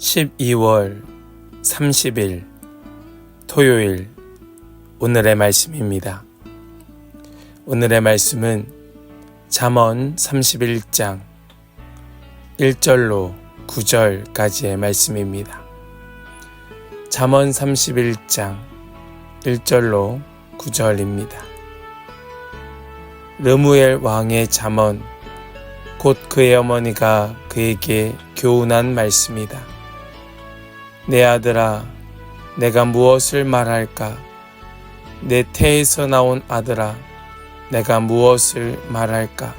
12월 30일 토요일 오늘의 말씀입니다. 오늘의 말씀은 잠언 31장 1절로 9절까지의 말씀입니다. 잠언 31장 1절로 9절입니다. 르무엘 왕의 잠언, 곧 그의 어머니가 그에게 교훈한 말씀이다. 내 아들아, 내가 무엇을 말할까? 내 태에서 나온 아들아, 내가 무엇을 말할까?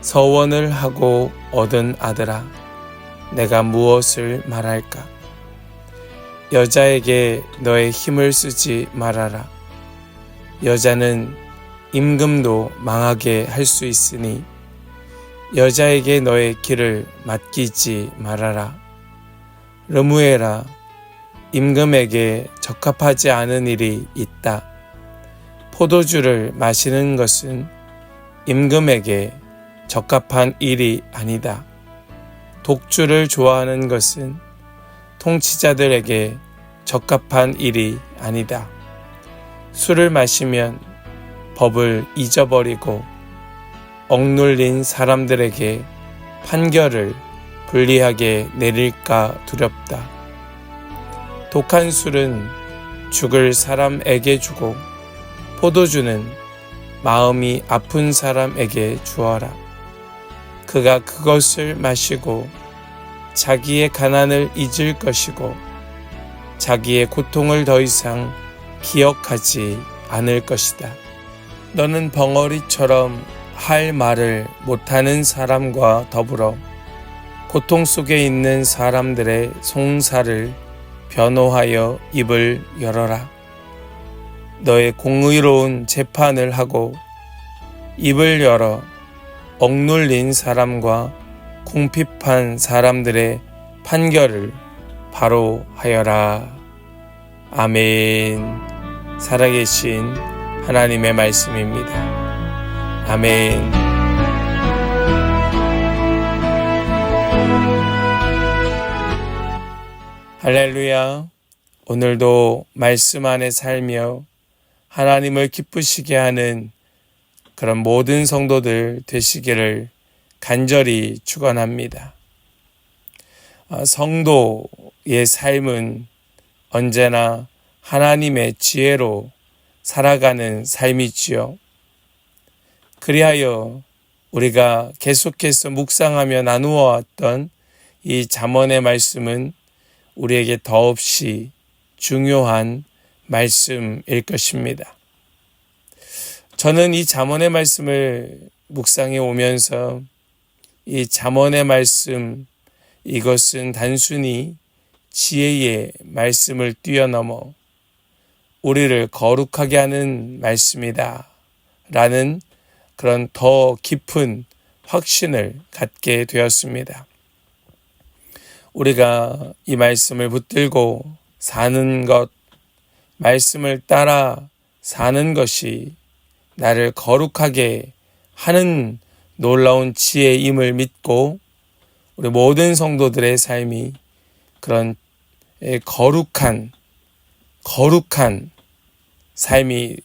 서원을 하고 얻은 아들아, 내가 무엇을 말할까? 여자에게 너의 힘을 쓰지 말아라. 여자는 임금도 망하게 할 수 있으니 여자에게 너의 길을 맡기지 말아라. 르무엘아, 임금에게 적합하지 않은 일이 있다. 포도주를 마시는 것은 임금에게 적합한 일이 아니다. 독주를 좋아하는 것은 통치자들에게 적합한 일이 아니다. 술을 마시면 법을 잊어버리고 억눌린 사람들에게 판결을 불리하게 내릴까 두렵다. 독한 술은 죽을 사람에게 주고 포도주는 마음이 아픈 사람에게 주어라. 그가 그것을 마시고 자기의 가난을 잊을 것이고 자기의 고통을 더 이상 기억하지 않을 것이다. 너는 벙어리처럼 할 말을 못하는 사람과 더불어 고통 속에 있는 사람들의 송사를 변호하여 입을 열어라. 너의 공의로운 재판을 하고 입을 열어 억눌린 사람과 궁핍한 사람들의 판결을 바로 하여라. 아멘. 살아계신 하나님의 말씀입니다. 아멘. 할렐루야. 오늘도 말씀 안에 살며 하나님을 기쁘시게 하는 그런 모든 성도들 되시기를 간절히 축원합니다. 성도의 삶은 언제나 하나님의 지혜로 살아가는 삶이지요. 그리하여 우리가 계속해서 묵상하며 나누어 왔던 이 잠언의 말씀은 우리에게 더없이 중요한 말씀일 것입니다. 저는 이 잠언의 말씀을 묵상해 오면서 이 잠언의 말씀, 이것은 단순히 지혜의 말씀을 뛰어넘어 우리를 거룩하게 하는 말씀이다 라는 그런 더 깊은 확신을 갖게 되었습니다. 우리가 이 말씀을 붙들고 사는 것, 말씀을 따라 사는 것이 나를 거룩하게 하는 놀라운 지혜임을 믿고 우리 모든 성도들의 삶이 그런 거룩한 삶이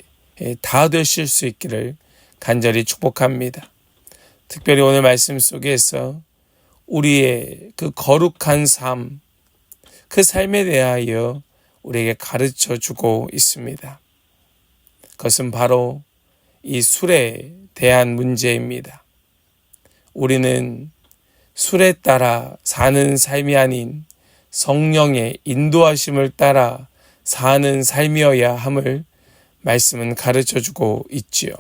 다 되실 수 있기를 간절히 축복합니다. 특별히 오늘 말씀 속에서 우리의 그 거룩한 삶, 그 삶에 대하여 우리에게 가르쳐 주고 있습니다. 그것은 바로 이 술에 대한 문제입니다. 우리는 술에 따라 사는 삶이 아닌 성령의 인도하심을 따라 사는 삶이어야 함을 말씀은 가르쳐 주고 있지요.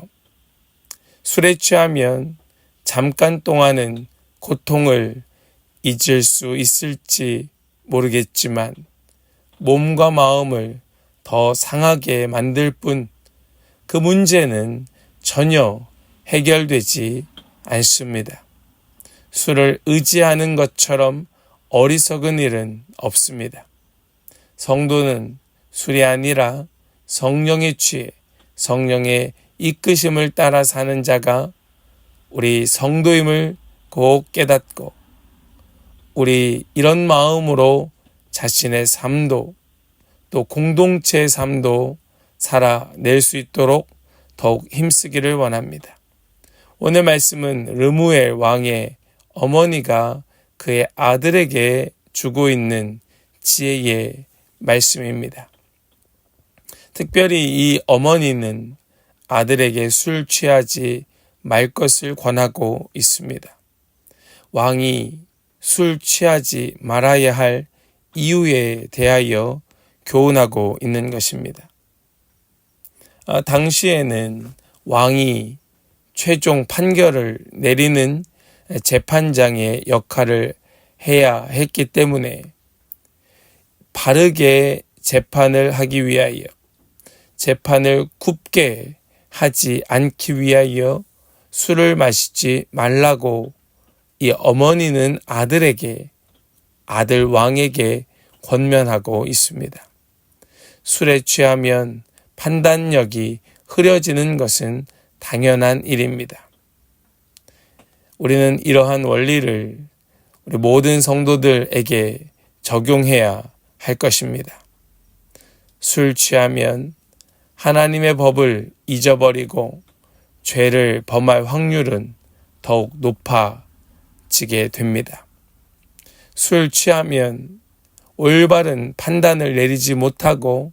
술에 취하면 잠깐 동안은 고통을 잊을 수 있을지 모르겠지만 몸과 마음을 더 상하게 만들 뿐 그 문제는 전혀 해결되지 않습니다. 술을 의지하는 것처럼 어리석은 일은 없습니다. 성도는 술이 아니라 성령에 취해 성령의 이끄심을 따라 사는 자가 우리 성도임을 꼭 깨닫고 우리 이런 마음으로 자신의 삶도 또 공동체의 삶도 살아낼 수 있도록 더욱 힘쓰기를 원합니다. 오늘 말씀은 르무엘 왕의 어머니가 그의 아들에게 주고 있는 지혜의 말씀입니다. 특별히 이 어머니는 아들에게 술 취하지 말 것을 권하고 있습니다. 왕이 술 취하지 말아야 할 이유에 대하여 교훈하고 있는 것입니다. 당시에는 왕이 최종 판결을 내리는 재판장의 역할을 해야 했기 때문에 바르게 재판을 하기 위하여 재판을 굽게 하지 않기 위하여 술을 마시지 말라고 이 어머니는 아들 왕에게 권면하고 있습니다. 술에 취하면 판단력이 흐려지는 것은 당연한 일입니다. 우리는 이러한 원리를 우리 모든 성도들에게 적용해야 할 것입니다. 술 취하면 하나님의 법을 잊어버리고 죄를 범할 확률은 더욱 높아지게 됩니다. 술 취하면 올바른 판단을 내리지 못하고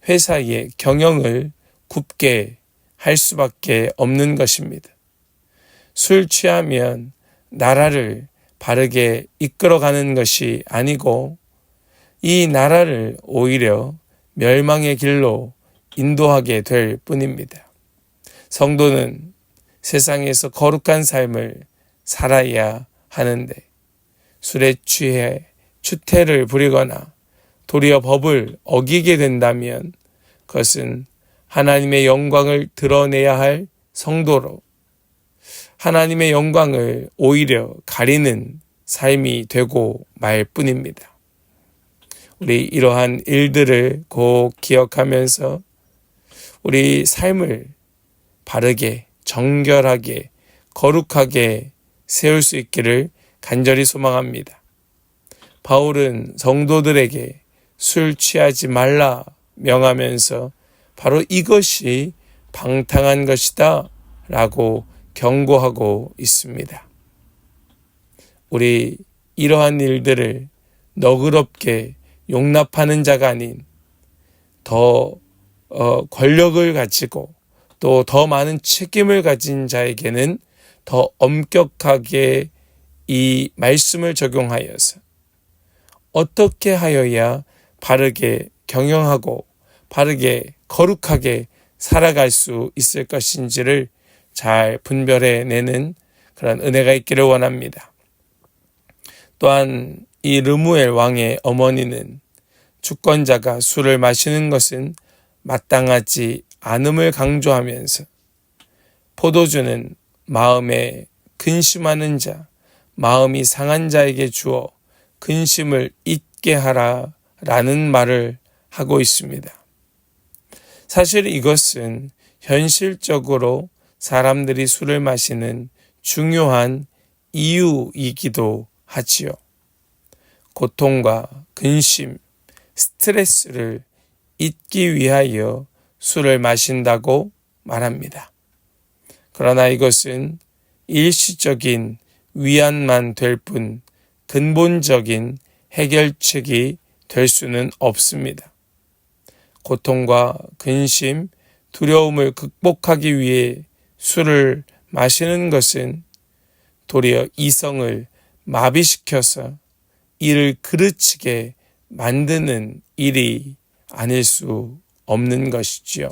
회사의 경영을 굽게 할 수밖에 없는 것입니다. 술 취하면 나라를 바르게 이끌어가는 것이 아니고 이 나라를 오히려 멸망의 길로 인도하게 될 뿐입니다. 성도는 세상에서 거룩한 삶을 살아야 하는데 술에 취해 추태를 부리거나 도리어 법을 어기게 된다면 그것은 하나님의 영광을 드러내야 할 성도로 하나님의 영광을 오히려 가리는 삶이 되고 말 뿐입니다. 우리 이러한 일들을 꼭 기억하면서 우리 삶을 바르게, 정결하게, 거룩하게 세울 수 있기를 간절히 소망합니다. 바울은 성도들에게 술 취하지 말라 명하면서 바로 이것이 방탕한 것이다 라고 경고하고 있습니다. 우리 이러한 일들을 너그럽게 용납하는 자가 아닌 더 권력을 가지고 또 더 많은 책임을 가진 자에게는 더 엄격하게 이 말씀을 적용하여서 어떻게 하여야 바르게 경영하고 바르게 거룩하게 살아갈 수 있을 것인지를 잘 분별해내는 그런 은혜가 있기를 원합니다. 또한 이 르무엘 왕의 어머니는 주권자가 술을 마시는 것은 마땅하지 않음을 강조하면서 포도주는 마음에 근심하는 자, 마음이 상한 자에게 주어 근심을 잊게 하라 라는 말을 하고 있습니다. 사실 이것은 현실적으로 사람들이 술을 마시는 중요한 이유이기도 하지요. 고통과 근심, 스트레스를 잊기 위하여 술을 마신다고 말합니다. 그러나 이것은 일시적인 위안만 될 뿐 근본적인 해결책이 될 수는 없습니다. 고통과 근심, 두려움을 극복하기 위해 술을 마시는 것은 도리어 이성을 마비시켜서 이를 그르치게 만드는 일이 아닐 수 없는 것이지요.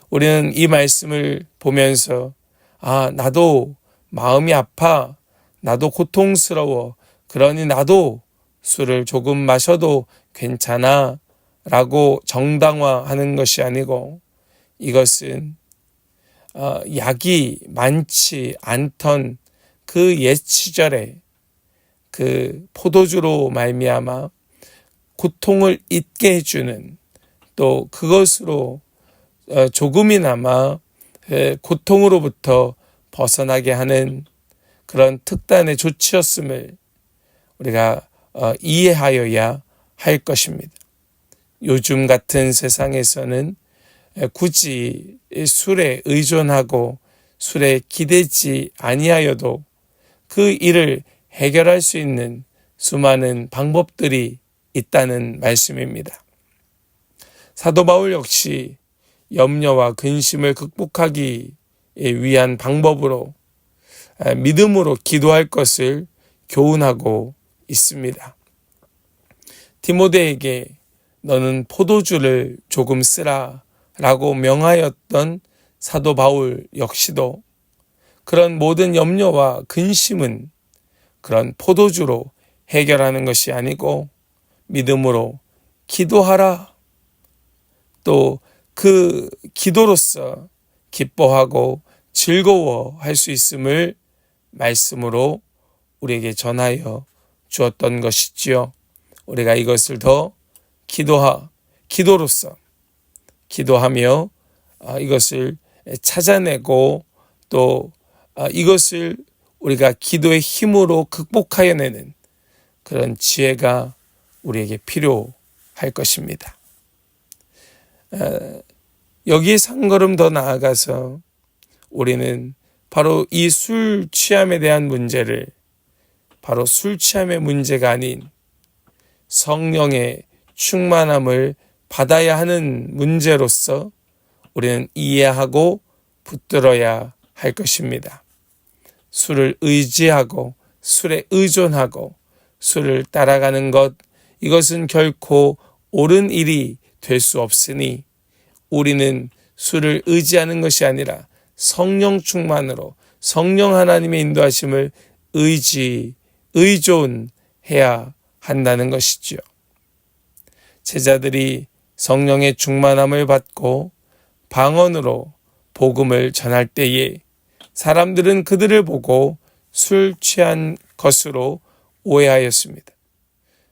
우리는 이 말씀을 보면서 나도 마음이 아파, 나도 고통스러워, 그러니 나도 술을 조금 마셔도 괜찮아 라고 정당화하는 것이 아니고 이것은 약이 많지 않던 그 옛 시절에 그 포도주로 말미암아 고통을 잊게 해주는 또 그것으로 조금이나마 고통으로부터 벗어나게 하는 그런 특단의 조치였음을 우리가 이해하여야 할 것입니다. 요즘 같은 세상에서는 굳이 술에 의존하고 술에 기대지 아니하여도 그 일을 해결할 수 있는 수많은 방법들이 있다는 말씀입니다. 사도 바울 역시 염려와 근심을 극복하기 위한 방법으로 믿음으로 기도할 것을 교훈하고 있습니다. 디모데에게 너는 포도주를 조금 쓰라 라고 명하였던 사도 바울 역시도 그런 모든 염려와 근심은 그런 포도주로 해결하는 것이 아니고 믿음으로 기도하라. 또 그 기도로서 기뻐하고 즐거워할 수 있음을 말씀으로 우리에게 전하여 주었던 것이지요. 우리가 이것을 더 기도로서 기도하며 이것을 찾아내고 또 이것을 우리가 기도의 힘으로 극복하여내는 그런 지혜가 우리에게 필요할 것입니다. 여기에서 한 걸음 더 나아가서 우리는 바로 이 술 취함에 대한 문제를 바로 술 취함의 문제가 아닌 성령의 충만함을 받아야 하는 문제로서 우리는 이해하고 붙들어야 할 것입니다. 술을 의지하고 술에 의존하고 술을 따라가는 것, 이것은 결코 옳은 일이 될 수 없으니 우리는 술을 의지하는 것이 아니라 성령 충만으로 성령 하나님의 인도하심을 의존해야 한다는 것이지요. 제자들이 성령의 충만함을 받고 방언으로 복음을 전할 때에 사람들은 그들을 보고 술 취한 것으로 오해하였습니다.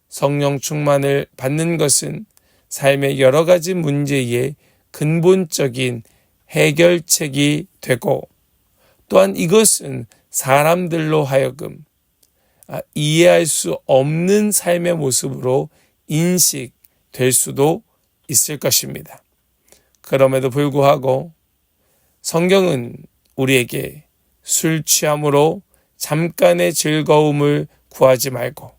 성령 충만을 받는 것은 삶의 여러 가지 문제의 근본적인 해결책이 되고 또한 이것은 사람들로 하여금 이해할 수 없는 삶의 모습으로 인식될 수도 있을 것입니다. 그럼에도 불구하고 성경은 우리에게 술 취함으로 잠깐의 즐거움을 구하지 말고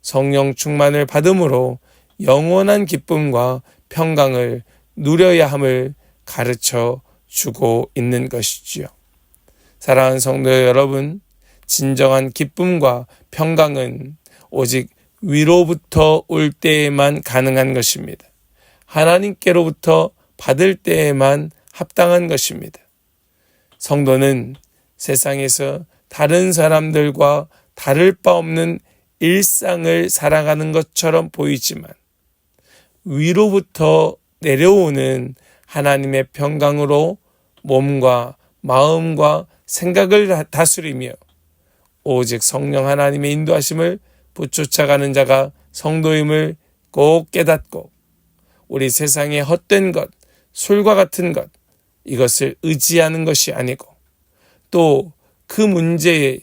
성령 충만을 받음으로 영원한 기쁨과 평강을 누려야 함을 가르쳐 주고 있는 것이지요. 사랑하는 성도 여러분, 진정한 기쁨과 평강은 오직 위로부터 올 때에만 가능한 것입니다. 하나님께로부터 받을 때에만 합당한 것입니다. 성도는 세상에서 다른 사람들과 다를 바 없는 일상을 살아가는 것처럼 보이지만 위로부터 내려오는 하나님의 평강으로 몸과 마음과 생각을 다스리며 오직 성령 하나님의 인도하심을 붙쫓아가는 자가 성도임을 꼭 깨닫고 우리 세상의 헛된 것, 술과 같은 것, 이것을 의지하는 것이 아니고 또 그 문제에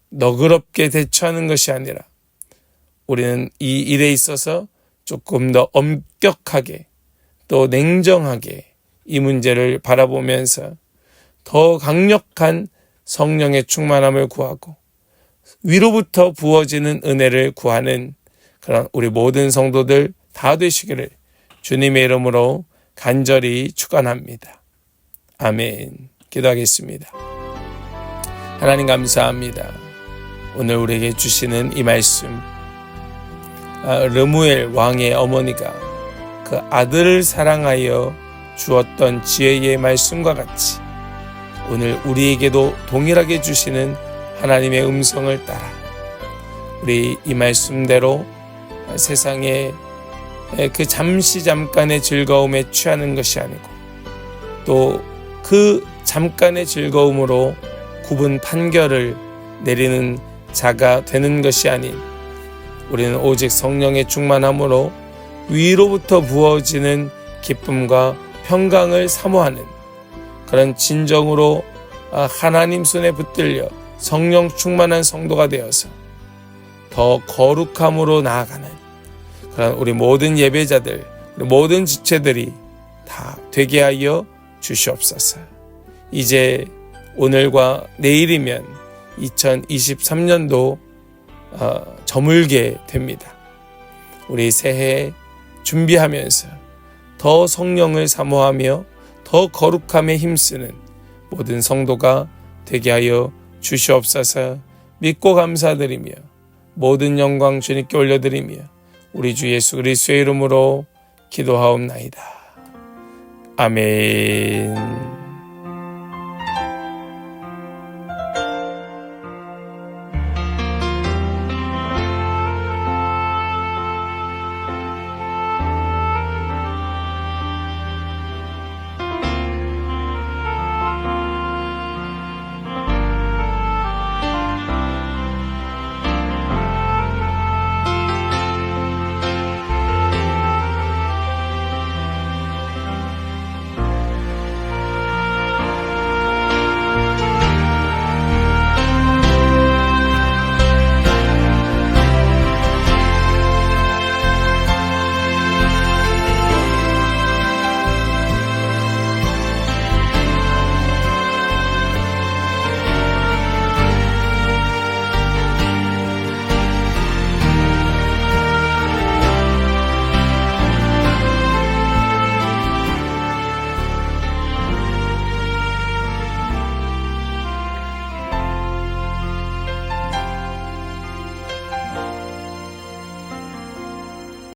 너그럽게 대처하는 것이 아니라 우리는 이 일에 있어서 조금 더 엄격하게 또 냉정하게 이 문제를 바라보면서 더 강력한 성령의 충만함을 구하고 위로부터 부어지는 은혜를 구하는 그런 우리 모든 성도들 다 되시기를 주님의 이름으로 간절히 축원합니다. 아멘. 기도하겠습니다. 하나님 감사합니다. 오늘 우리에게 주시는 이 말씀, 르무엘 왕의 어머니가 그 아들을 사랑하여 주었던 지혜의 말씀과 같이 오늘 우리에게도 동일하게 주시는 하나님의 음성을 따라 우리 이 말씀대로 세상에 그 잠깐의 즐거움에 취하는 것이 아니고 또 그 잠깐의 즐거움으로 굽은 판결을 내리는 자가 되는 것이 아닌 우리는 오직 성령의 충만함으로 위로부터 부어지는 기쁨과 평강을 사모하는 그런 진정으로 하나님 손에 붙들려 성령 충만한 성도가 되어서 더 거룩함으로 나아가는 그런 우리 모든 예배자들, 우리 모든 지체들이 다 되게 하여 주시옵소서. 이제 오늘과 내일이면 2023년도 저물게 됩니다. 우리 새해 준비하면서 더 성령을 사모하며 더 거룩함에 힘쓰는 모든 성도가 되게 하여 주시옵소서. 믿고 감사드리며 모든 영광 주님께 올려드리며 우리 주 예수 그리스도의 이름으로 기도하옵나이다. 아멘.